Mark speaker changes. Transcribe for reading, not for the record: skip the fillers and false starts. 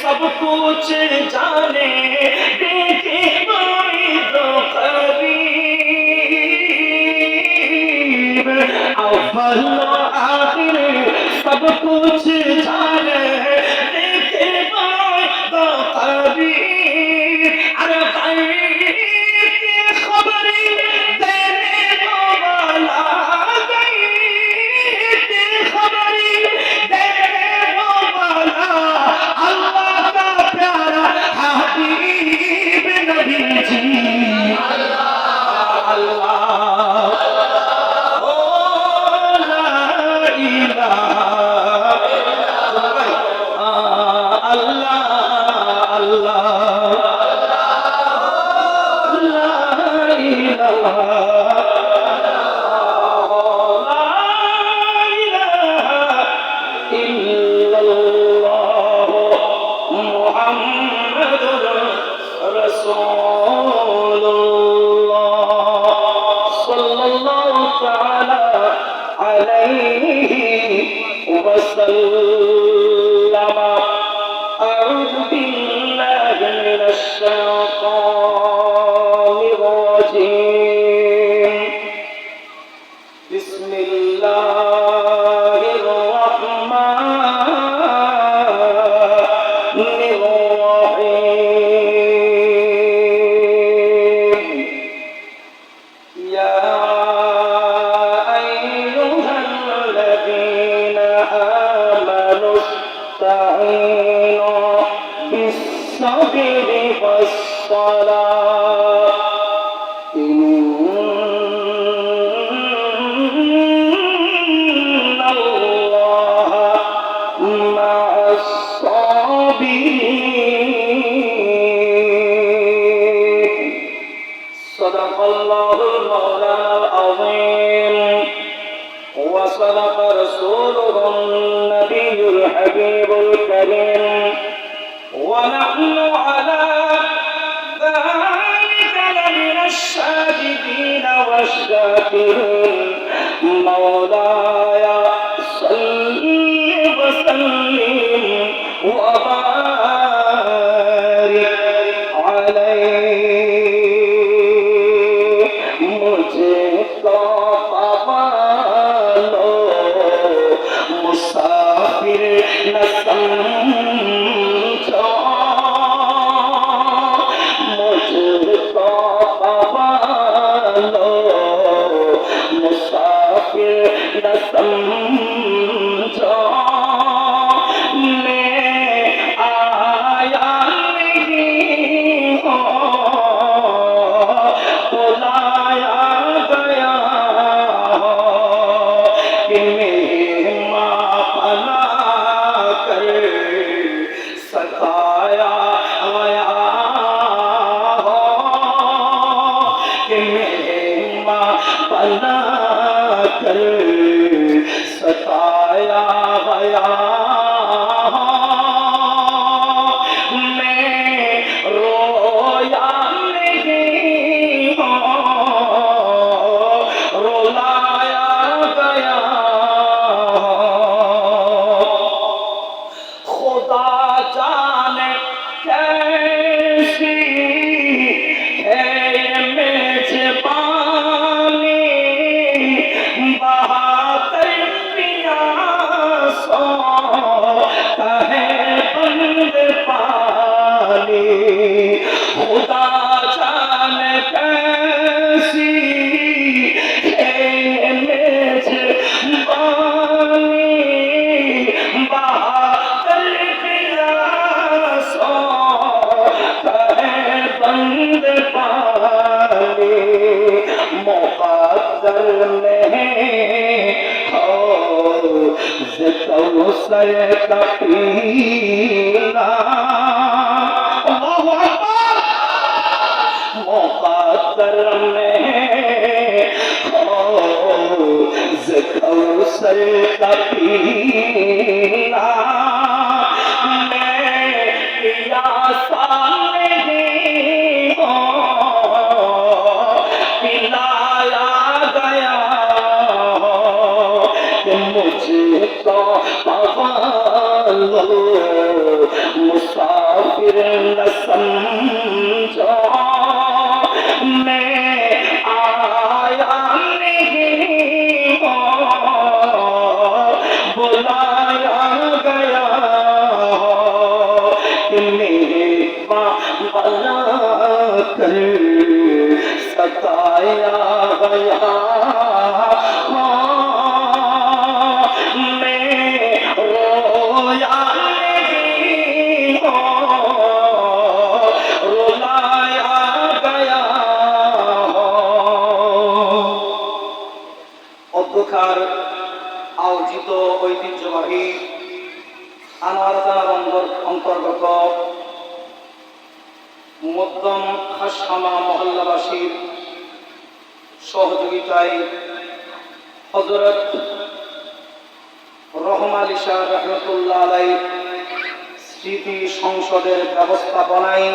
Speaker 1: सब कुछ जाने देखे कोई तो करीब अव्वल आखिर सब कुछ जाने देखे कोई तो करीब अरे गैब की खबरी देने वाला गैब की खबरी देने वाला अल्लाह का प्यारा हबीब नबी जी अल्लाह अल्लाह ओ ला इलाहा अल्लाह अल्लाह ला इलाहा أعوذ بالله من الشيطان الرجيم بسم الله الرحمن الرحيم يا أيها الذين آمنوا استعينوا بالصبر والصلاة إن الله مع الصابرين صدق الله المولانا العظيم وصدق رسوله النبي الحبيب الكريم ونحن على ذلك لمن الشاهدين والشاكرين مولاي صل وسلم وبارك عليه मुझको पालो मुसाफिर न समझो मुझको पालो मुसाफिर न समझो मैं आया नहीं हो बुलाया गया हो कि मेहमां बना कर सताया गया हो कि मेहमां बना कर सताया गया हो मैं रोया नहीं हो रुलाया गया हो खुदा जाने कैसी है ये मेजबानी बहाकर पियासों का है बंद पानी खुदा जाने कैसी है ये मेजबानी बहाकर पियासों का है बंद पानी मुक़द्दर नहीं हो ज़िक्र का पीना अल्लाहु अकबर मुक़द्दर नहीं हो ज़िक्र का पीना मैं मुसाफिर न समझो मैं आया नहीं हूँ बुलाया गया कि मेहमान बना कर सताया गया मैं रोया नहीं हूँ रुलाया गया অধ্যক্ষার আয়োজিত ঐতিহ্যবাহী আনোয়ারজানার অন্তর্গত মধ্যম খাসখামা মহল্লাবাসীর সহযোগিতায় হযরত রহমান আলী শাহ রহমতুল্লাহ আলাইহির স্মৃতি সংসদের ব্যবস্থাপনায়